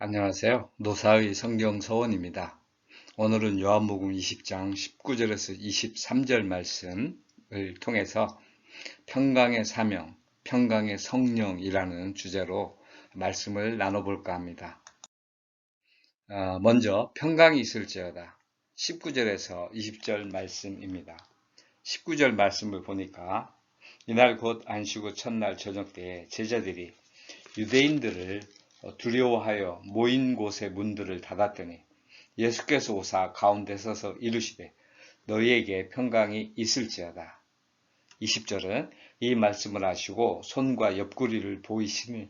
안녕하세요. 노사의 성경서원입니다. 오늘은 요한복음 20장 19절에서 23절 말씀을 통해서 평강의 사명, 평강의 성령이라는 주제로 말씀을 나눠볼까 합니다. 먼저 평강이 있을지어다. 19절에서 20절 말씀입니다. 19절 말씀을 보니까 이날 곧 안식 후 첫날 저녁 때에 제자들이 유대인들을 두려워하여 모인 곳의 문들을 닫았더니 예수께서 오사 가운데 서서 이르시되 너희에게 평강이 있을지어다. 20절은 이 말씀을 하시고 손과 옆구리를 보이시니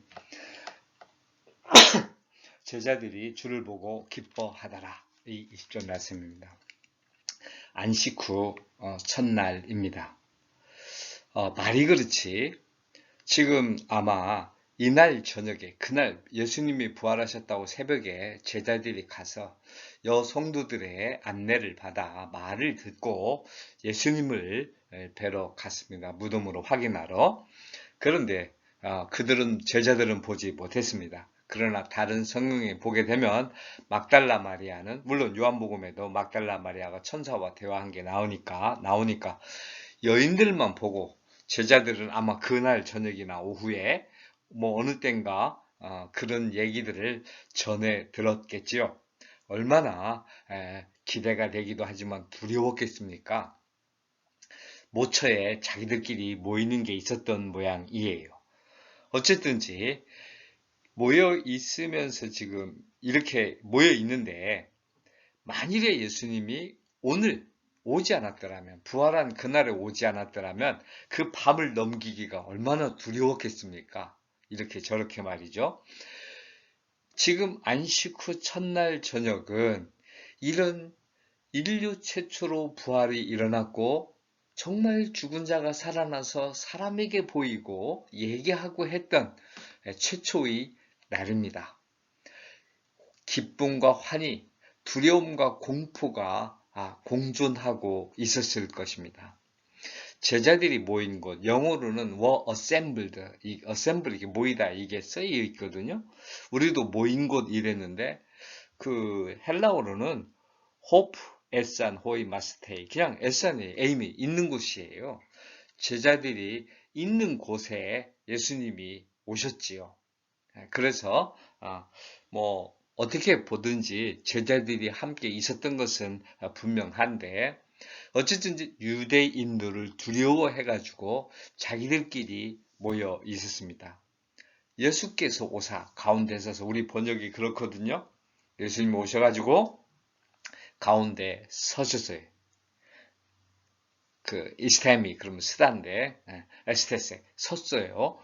제자들이 주를 보고 기뻐하더라. 이 20절 말씀입니다. 안식 후 첫날입니다. 말이 그렇지 지금 아마 이날 저녁에 그날 예수님이 부활하셨다고 새벽에 제자들이 가서 성도들의 안내를 받아 말을 듣고 예수님을 뵈러 갔습니다. 무덤으로 확인하러. 그런데 제자들은 보지 못했습니다. 그러나 다른 성경에 보게 되면 막달라 마리아는 물론 요한복음에도 막달라 마리아가 천사와 대화한 게 나오니까 여인들만 보고 제자들은 아마 그날 저녁이나 오후에 어느 땐가 그런 얘기들을 전해 들었겠지요. 얼마나 기대가 되기도 하지만 두려웠겠습니까? 모처에 자기들끼리 모이는 게 있었던 모양이에요. 어쨌든지 모여 있으면서 지금 이렇게 모여 있는데 만일에 예수님이 오늘 오지 않았더라면, 부활한 그날에 오지 않았더라면 그 밤을 넘기기가 얼마나 두려웠겠습니까? 이렇게 저렇게 말이죠. 지금 안식 후 첫날 저녁은 이런 인류 최초로 부활이 일어났고 정말 죽은 자가 살아나서 사람에게 보이고 얘기하고 했던 최초의 날입니다. 기쁨과 환희, 두려움과 공포가 공존하고 있었을 것입니다. 제자들이 모인 곳, 영어로는 were assembled, 이 assemble 이게 모이다 이게 쓰여 있거든요. 우리도 모인 곳 이랬는데 그 헬라어로는 hope, 에산, 호이, 마스테이 그냥 에산이 에임이 있는 곳이에요. 제자들이 있는 곳에 예수님이 오셨지요. 그래서 어떻게 보든지 제자들이 함께 있었던 것은 분명한데 어쨌든 유대인들을 두려워해가지고 자기들끼리 모여 있었습니다. 예수께서 오사 가운데 서서 우리 번역이 그렇거든요. 예수님이 오셔가지고 가운데 서셨어요. 그 이스템이 그러면 쓰다인데 에스테세 섰어요.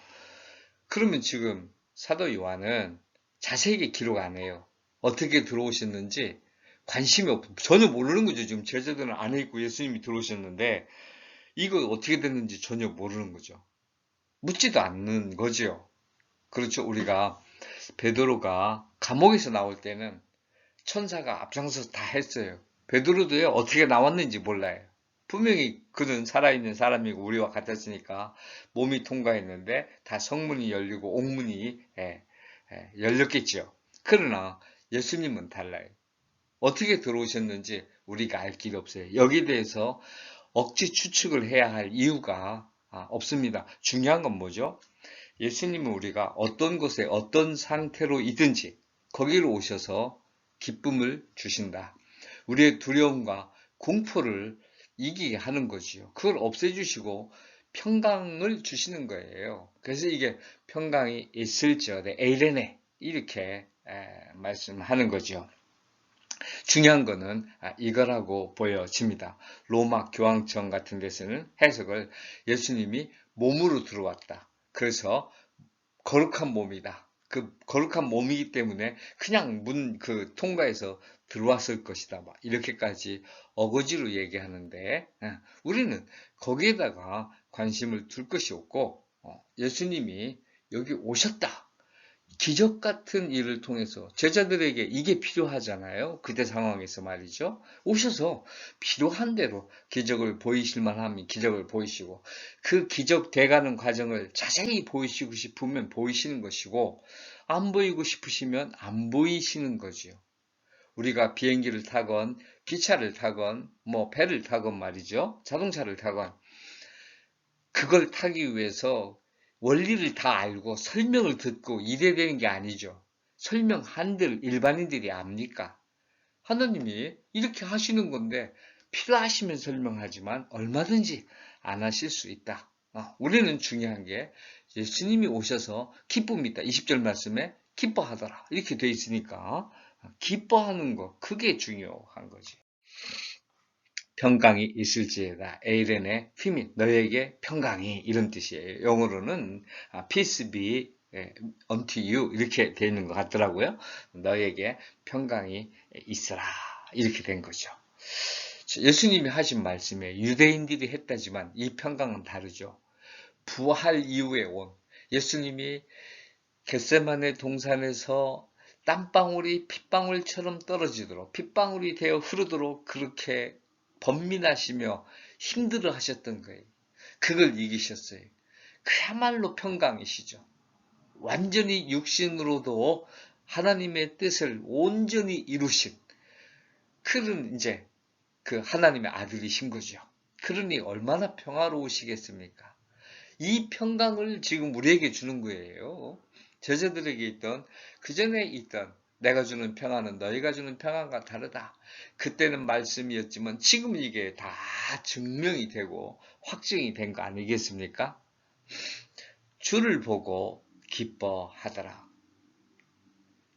그러면 지금 사도 요한은 자세하게 기록 안 해요. 어떻게 들어오셨는지 관심이 없고 전혀 모르는 거죠. 지금 제자들은 안에 있고 예수님이 들어오셨는데 이거 어떻게 됐는지 전혀 모르는 거죠. 묻지도 않는 거죠. 그렇죠. 우리가 베드로가 감옥에서 나올 때는 천사가 앞장서서 다 했어요. 베드로도요. 어떻게 나왔는지 몰라요. 분명히 그는 살아있는 사람이고 우리와 같았으니까 몸이 통과했는데 다 성문이 열리고 옥문이 열렸겠죠. 그러나 예수님은 달라요. 어떻게 들어오셨는지 우리가 알 길이 없어요. 여기에 대해서 억지 추측을 해야 할 이유가 없습니다. 중요한 건 뭐죠? 예수님은 우리가 어떤 곳에 어떤 상태로 있든지 거기로 오셔서 기쁨을 주신다. 우리의 두려움과 공포를 이기게 하는 거지요. 그걸 없애주시고 평강을 주시는 거예요. 그래서 이게 평강이 있을지어다 에이레네 이렇게 말씀하는 거죠. 중요한 거는 이거라고 보여집니다. 로마 교황청 같은 데서는 해석을 예수님이 몸으로 들어왔다. 그래서 거룩한 몸이다. 그 거룩한 몸이기 때문에 그냥 문 통과해서 들어왔을 것이다. 이렇게까지 어거지로 얘기하는데 우리는 거기에다가 관심을 둘 것이 없고 예수님이 여기 오셨다. 기적 같은 일을 통해서 제자들에게 이게 필요하잖아요. 그때 상황에서 말이죠. 오셔서 필요한 대로 기적을 보이실 만하면 기적을 보이시고 그 기적 돼가는 과정을 자세히 보이시고 싶으면 보이시는 것이고 안 보이고 싶으시면 안 보이시는 거지요. 우리가 비행기를 타건 기차를 타건 뭐 배를 타건 말이죠. 자동차를 타건 그걸 타기 위해서 원리를 다 알고 설명을 듣고 이래야 되는 게 아니죠. 설명 한들 일반인들이 압니까? 하나님이 이렇게 하시는 건데 필요하시면 설명하지만 얼마든지 안 하실 수 있다. 우리는 중요한 게 예수님이 오셔서 기쁨이 있다. 20절 말씀에 기뻐하더라. 이렇게 돼 있으니까 기뻐하는 거 그게 중요한 거지. 평강이 있을지어다. 에이렌의 힘이 너에게 평강이 이런 뜻이에요. 영어로는 peace be unto you 이렇게 되어 있는 것 같더라고요. 너에게 평강이 있으라 이렇게 된 거죠. 예수님이 하신 말씀에 유대인들이 했다지만 이 평강은 다르죠. 부활 이후에 온 예수님이 겟세마네 동산에서 땀방울이 핏방울처럼 떨어지도록 핏방울이 되어 흐르도록 그렇게 번민하시며 힘들어 하셨던 거예요. 그걸 이기셨어요. 그야말로 평강이시죠. 완전히 육신으로도 하나님의 뜻을 온전히 이루신 그런 이제 그 하나님의 아들이신 거죠. 그러니 얼마나 평화로우시겠습니까? 이 평강을 지금 우리에게 주는 거예요. 제자들에게 있던 그 전에 있던 내가 주는 평안은 너희가 주는 평안과 다르다. 그때는 말씀이었지만 지금 이게 다 증명이 되고 확증이 된 거 아니겠습니까? 주를 보고 기뻐하더라.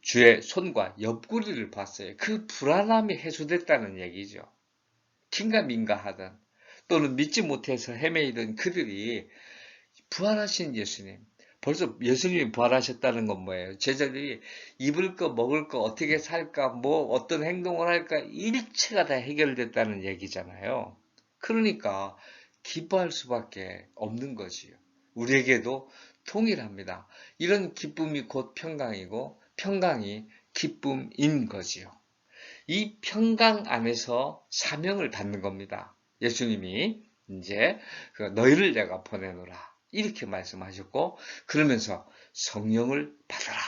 주의 손과 옆구리를 봤어요. 그 불안함이 해소됐다는 얘기죠. 긴가민가 하던 또는 믿지 못해서 헤매이던 그들이 부활하신 예수님, 벌써 예수님이 부활하셨다는 건 뭐예요? 제자들이 입을 거, 먹을 거, 어떻게 살까, 뭐 어떤 행동을 할까 일체가 다 해결됐다는 얘기잖아요. 그러니까 기뻐할 수밖에 없는 거지요. 우리에게도 동일합니다. 이런 기쁨이 곧 평강이고 평강이 기쁨인 거지요. 이 평강 안에서 사명을 받는 겁니다. 예수님이 이제 너희를 내가 보내노라. 이렇게 말씀하셨고 그러면서 성령을 받아라.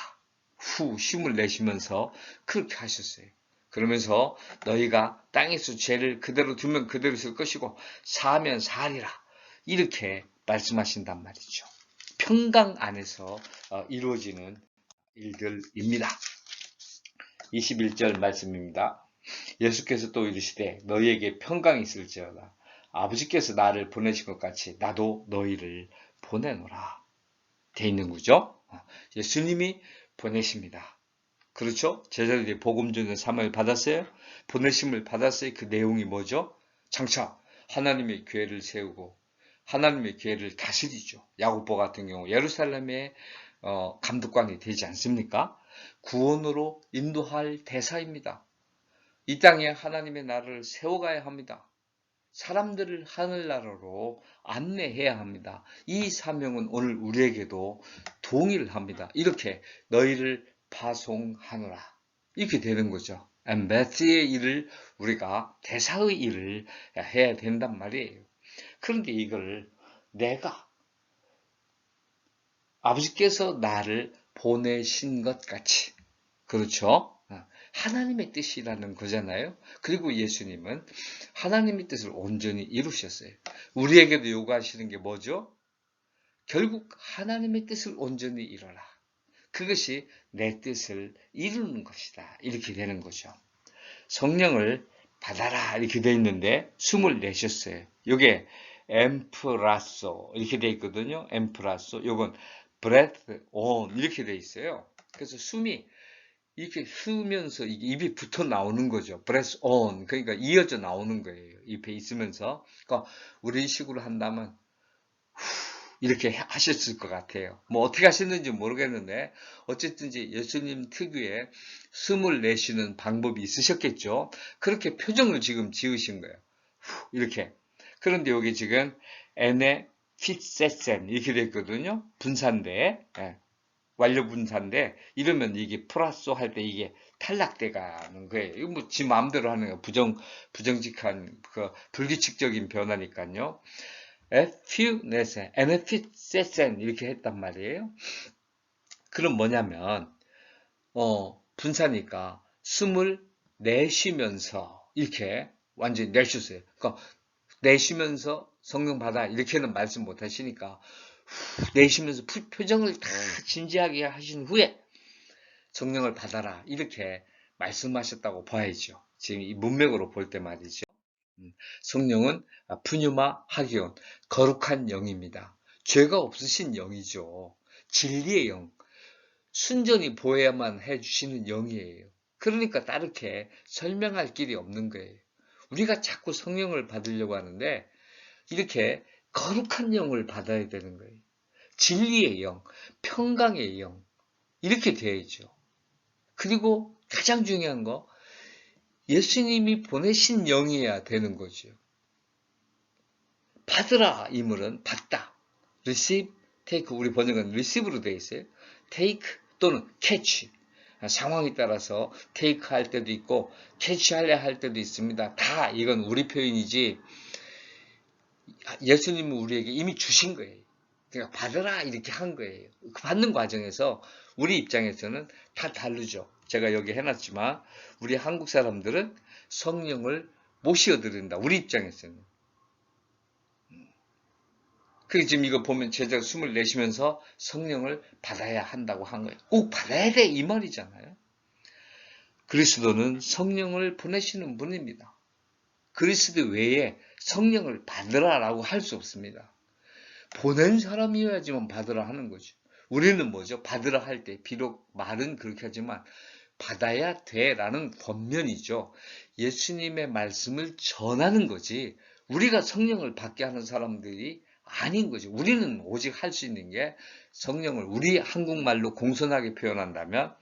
후 힘을 내시면서 그렇게 하셨어요. 그러면서 너희가 땅에서 죄를 그대로 두면 그대로 있을 것이고 사하면 사하리라. 이렇게 말씀하신단 말이죠. 평강 안에서 이루어지는 일들입니다. 21절 말씀입니다. 예수께서 또 이르시되 너희에게 평강이 있을지어다. 아버지께서 나를 보내신 것 같이 나도 너희를 보내노라. 돼 있는 거죠. 예수님이 보내십니다. 그렇죠? 제자들이 복음 전의 사명을 받았어요. 보내심을 받았어요. 그 내용이 뭐죠? 장차 하나님의 교회를 세우고 하나님의 교회를 다스리죠. 야고보 같은 경우 예루살렘의 감독관이 되지 않습니까? 구원으로 인도할 대사입니다. 이 땅에 하나님의 나라를 세워가야 합니다. 사람들을 하늘나라로 안내해야 합니다. 이 사명은 오늘 우리에게도 동일합니다. 이렇게 너희를 파송하노라. 이렇게 되는 거죠. 엠베스의 일을 우리가 대사의 일을 해야 된단 말이에요. 그런데 이걸 내가 아버지께서 나를 보내신 것 같이 그렇죠? 하나님의 뜻이라는 거잖아요. 그리고 예수님은 하나님의 뜻을 온전히 이루셨어요. 우리에게도 요구하시는 게 뭐죠? 결국 하나님의 뜻을 온전히 이뤄라. 그것이 내 뜻을 이루는 것이다. 이렇게 되는 거죠. 성령을 받아라 이렇게 되어 있는데 숨을 내셨어요. 이게 엠프라소 이렇게 되어 있거든요. 엠프라소 요건 breath on 이렇게 되어 있어요. 그래서 숨이 이렇게 쓰면서 입이 붙어 나오는 거죠. breath on. 그러니까 이어져 나오는 거예요. 입에 있으면서. 그러니까 우리 식으로 한다면 이렇게 하셨을 것 같아요. 뭐 어떻게 하셨는지 모르겠는데 어쨌든지 예수님 특유의 숨을 내쉬는 방법이 있으셨겠죠. 그렇게 표정을 지금 지으신 거예요. 이렇게. 그런데 여기 지금 에네 피세센 이렇게 되어 있거든요. 분사인데 완료 분사인데 이러면 이게 플러스 할 때 이게 탈락돼 가는 거예요. 이거 뭐 지 마음대로 하는 거 부정직한 그 불규칙적인 변화니까요. FUNESE, NFITSEN 이렇게 했단 말이에요. 그럼 뭐냐면 분사니까 숨을 내쉬면서 이렇게 완전히 내쉬세요. 그러니까 내쉬면서 성령 받아 이렇게는 말씀 못 하시니까 내쉬면서 표정을 다 진지하게 하신 후에 성령을 받아라 이렇게 말씀하셨다고 봐야죠. 지금 이 문맥으로 볼 때 말이죠. 성령은 푸뉴마 하기온 거룩한 영입니다. 죄가 없으신 영이죠. 진리의 영, 순전히 보여야만 해주시는 영이에요. 그러니까 다르게 설명할 길이 없는 거예요. 우리가 자꾸 성령을 받으려고 하는데 이렇게 거룩한 영을 받아야 되는 거예요. 진리의 영, 평강의 영 이렇게 되어야죠. 그리고 가장 중요한 거 예수님이 보내신 영이어야 되는 거죠. 받으라 이 말은 받다. receive, take 우리 번역은 receive로 되어 있어요. take 또는 catch 상황에 따라서 take 할 때도 있고 catch 하려 할 때도 있습니다. 다 이건 우리 표현이지 예수님은 우리에게 이미 주신 거예요. 그러니까 받으라 이렇게 한 거예요. 그 받는 과정에서 우리 입장에서는 다 다르죠. 제가 여기 해놨지만 우리 한국 사람들은 성령을 모시어드린다. 우리 입장에서는. 그리고 지금 이거 보면 제자가 숨을 내쉬면서 성령을 받아야 한다고 한 거예요. 꼭 받아야 돼 이 말이잖아요. 그리스도는 성령을 보내시는 분입니다. 그리스도 외에 성령을 받으라라고 할 수 없습니다. 보낸 사람이어야지만 받으라 하는 거죠. 우리는 뭐죠? 받으라 할 때 비록 말은 그렇게 하지만 받아야 돼라는 권면이죠. 예수님의 말씀을 전하는 거지 우리가 성령을 받게 하는 사람들이 아닌 거죠. 우리는 오직 할 수 있는 게 성령을 우리 한국말로 공손하게 표현한다면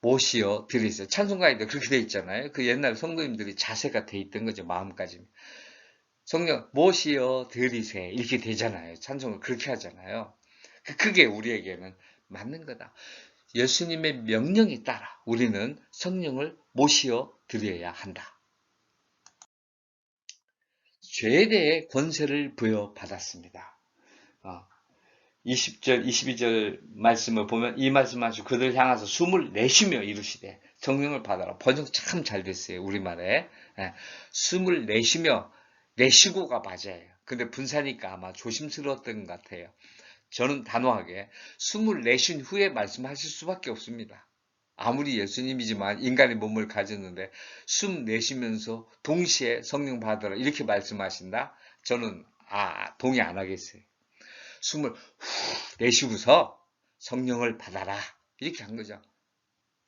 모시어 드리세요. 찬송가에도 그렇게 돼 있잖아요. 그 옛날 성도님들이 자세가 돼 있던 거죠. 마음까지. 성령 모시어 드리세 이렇게 되잖아요. 찬송을 그렇게 하잖아요. 그게 우리에게는 맞는 거다. 예수님의 명령에 따라 우리는 성령을 모시어 드려야 한다. 죄에 대해 권세를 부여받았습니다. 20절, 22절 말씀을 보면 이 말씀하시고 그들 향해서 숨을 내쉬며 이루시되 성령을 받아라. 번역 참 잘 됐어요. 우리말에. 숨을 내쉬며 내쉬고가 맞아요. 근데 분사니까 아마 조심스러웠던 것 같아요. 저는 단호하게 숨을 내쉰 후에 말씀하실 수밖에 없습니다. 아무리 예수님이지만 인간의 몸을 가졌는데 숨 내쉬면서 동시에 성령 받아라 이렇게 말씀하신다? 저는 동의 안 하겠어요. 숨을 후 내쉬고서 성령을 받아라 이렇게 한 거죠.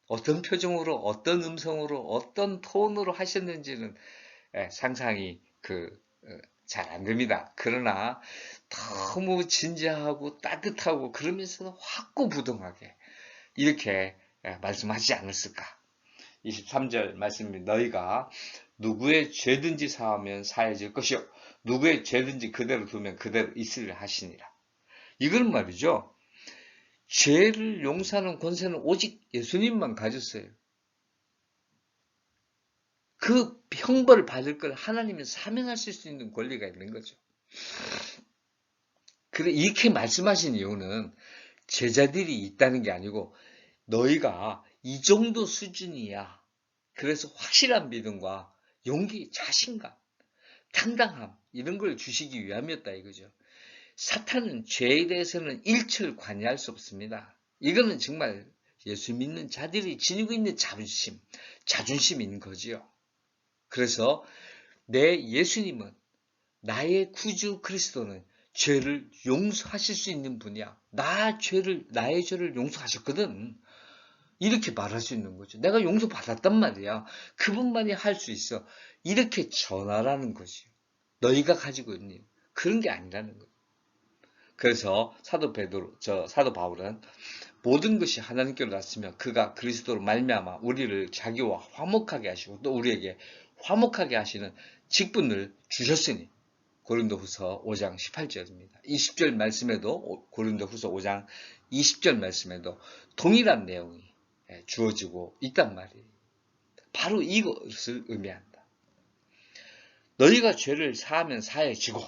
어떤 표정으로 어떤 음성으로 어떤 톤으로 하셨는지는 상상이 잘 안 됩니다. 그러나 너무 진지하고 따뜻하고 그러면서도 확고부동하게 이렇게 말씀하지 않았을까. 23절 말씀입니다. 너희가 누구의 죄든지 사하면 사해질 것이요 누구의 죄든지 그대로 두면 그대로 있으리라 하시니라. 이건 말이죠. 죄를 용서하는 권세는 오직 예수님만 가졌어요. 그 형벌을 받을 걸 하나님은 사명하실 수 있는 권리가 있는 거죠. 그래 이렇게 말씀하신 이유는 제자들이 있다는 게 아니고 너희가 이 정도 수준이야. 그래서 확실한 믿음과 용기, 자신감, 당당함 이런 걸 주시기 위함이었다 이거죠. 사탄은 죄에 대해서는 일철 관여할 수 없습니다. 이거는 정말 예수 믿는 자들이 지니고 있는 자존심인 거지요. 그래서 내 예수님은 나의 구주 그리스도는 죄를 용서하실 수 있는 분이야. 나의 죄를 용서하셨거든. 이렇게 말할 수 있는 거죠. 내가 용서받았단 말이야. 그분만이 할 수 있어. 이렇게 전하라는 거지. 너희가 가지고 있는 그런 게 아니라는 거예요. 그래서 사도 바울은 모든 것이 하나님께로 났으며 그가 그리스도로 말미암아 우리를 자기와 화목하게 하시고 또 우리에게 화목하게 하시는 직분을 주셨으니 고린도후서 5장 18절입니다. 20절 말씀에도 고린도후서 5장 20절 말씀에도 동일한 내용이 주어지고 있단 말이에요. 바로 이것을 의미한다. 너희가 죄를 사하면 사해지고,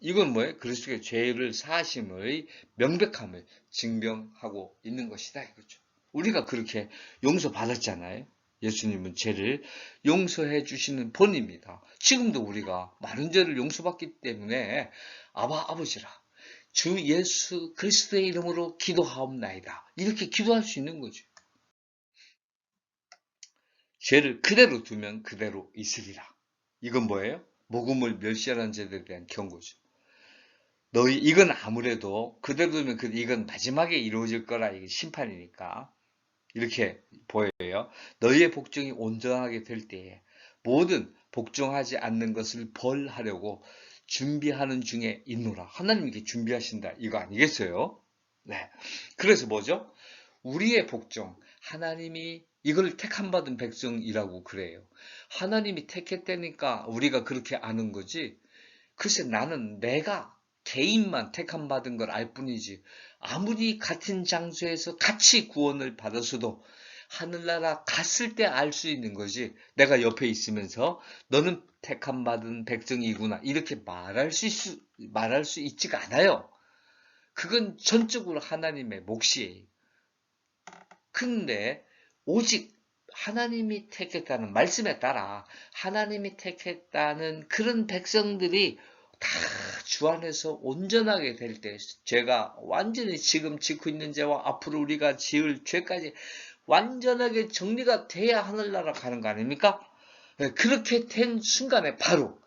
이건 뭐예요? 그리스도의 죄를 사하심의 명백함을 증명하고 있는 것이다 이거죠. 우리가 그렇게 용서받았잖아요. 예수님은 죄를 용서해 주시는 본입니다. 지금도 우리가 많은 죄를 용서받기 때문에 아버지라 주 예수 그리스도의 이름으로 기도하옵나이다. 이렇게 기도할 수 있는 거죠. 죄를 그대로 두면 그대로 있으리라. 이건 뭐예요? 복음을 멸시하는 자들에 대한 경고죠. 이건 아무래도 그대로 두면 이건 마지막에 이루어질 거라 이게 심판이니까 이렇게 보여요. 너희의 복종이 온전하게 될 때에 모든 복종하지 않는 것을 벌하려고 준비하는 중에 있노라. 하나님이 이렇게 준비하신다 이거 아니겠어요? 네. 그래서 뭐죠? 우리의 복종, 하나님이 이걸 택함받은 백성이라고 그래요. 하나님이 택했다니까 우리가 그렇게 아는 거지. 글쎄 나는 내가 개인만 택함받은 걸 알 뿐이지 아무리 같은 장소에서 같이 구원을 받았어도 하늘나라 갔을 때 알 수 있는 거지 내가 옆에 있으면서 너는 택함받은 백성이구나 이렇게 말할 수 있지가 않아요. 그건 전적으로 하나님의 몫이에요. 근데 오직 하나님이 택했다는 말씀에 따라 하나님이 택했다는 그런 백성들이 다 주 안에서 온전하게 될 때 죄가 완전히 지금 짓고 있는 죄와 앞으로 우리가 지을 죄까지 완전하게 정리가 돼야 하늘나라 가는 거 아닙니까? 그렇게 된 순간에 바로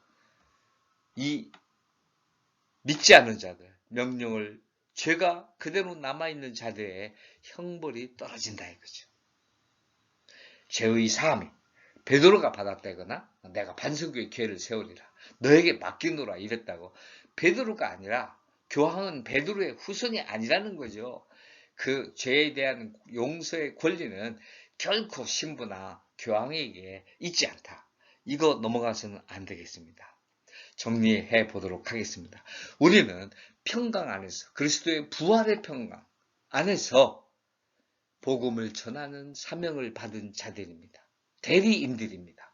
이 믿지 않는 자들, 명령을 죄가 그대로 남아있는 자들의 형벌이 떨어진다 이거죠. 죄의 사함이 베드로가 받았다거나 내가 반석교의 기회를 세우리라 너에게 맡기노라 이랬다고 베드로가 아니라 교황은 베드로의 후손이 아니라는 거죠. 그 죄에 대한 용서의 권리는 결코 신부나 교황에게 있지 않다. 이거 넘어가서는 안 되겠습니다. 정리해 보도록 하겠습니다. 우리는 평강 안에서 그리스도의 부활의 평강 안에서 복음을 전하는 사명을 받은 자들입니다. 대리인들입니다.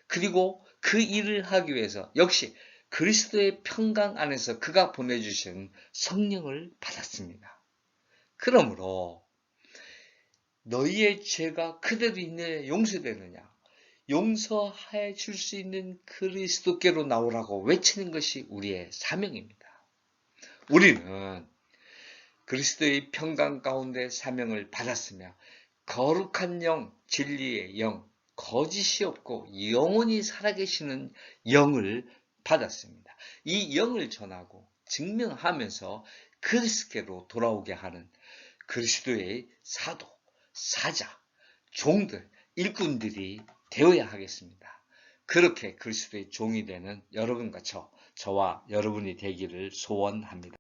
그리고 그 일을 하기 위해서 역시 그리스도의 평강 안에서 그가 보내주신 성령을 받았습니다. 그러므로 너희의 죄가 그대로 있느냐 용서되느냐 용서해 줄 수 있는 그리스도께로 나오라고 외치는 것이 우리의 사명입니다. 우리는 그리스도의 평강 가운데 사명을 받았으며 거룩한 영, 진리의 영, 거짓이 없고 영원히 살아계시는 영을 받았습니다. 이 영을 전하고 증명하면서 그리스도께로 돌아오게 하는 그리스도의 사도, 사자, 종들, 일꾼들이 되어야 하겠습니다. 그렇게 그리스도의 종이 되는 여러분과 저와 여러분이 되기를 소원합니다.